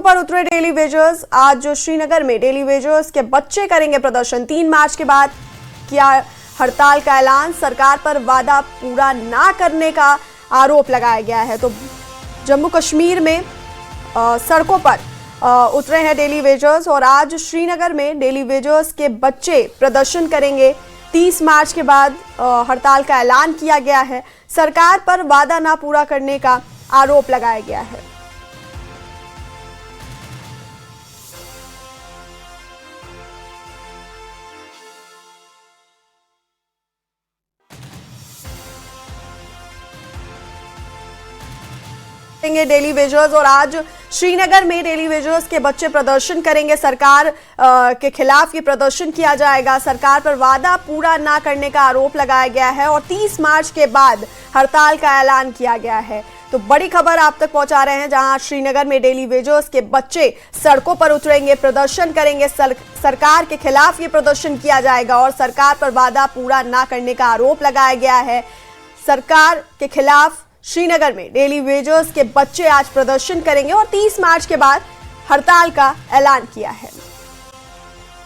पर उतरे daily wagers. आज जो श्रीनगर में डेली वेजर्स के बच्चे करेंगे प्रदर्शन। 3 मार्च के बाद किया हड़ताल का ऐलान। सरकार पर वादा पूरा ना करने का आरोप लगाया गया है। तो जम्मू कश्मीर में सड़कों पर उतरे हैं डेली वेजर्स और आज श्रीनगर में डेली वेजर्स के बच्चे प्रदर्शन करेंगे। 30 मार्च के बाद हड़ताल का ऐलान किया गया है। सरकार पर वादा ना पूरा करने का आरोप लगाया गया है। डेली वेजर्स और आज श्रीनगर में डेली वेजर्स के बच्चे प्रदर्शन करेंगे। सरकार के खिलाफ ये प्रदर्शन किया जाएगा। सरकार पर वादा पूरा ना करने का आरोप लगाया गया है और 30 मार्च के बाद हड़ताल का ऐलान किया गया है। तो बड़ी खबर आप तक पहुंचा रहे हैं, जहां श्रीनगर में डेली वेजर्स के बच्चे सड़कों पर उतरेंगे, प्रदर्शन करेंगे। सरकार के खिलाफ ये प्रदर्शन किया जाएगा और सरकार पर वादा पूरा ना करने का आरोप लगाया गया है। सरकार के खिलाफ श्रीनगर में डेली वेजर्स के बच्चे आज प्रदर्शन करेंगे और 30 मार्च के बाद हड़ताल का ऐलान किया है।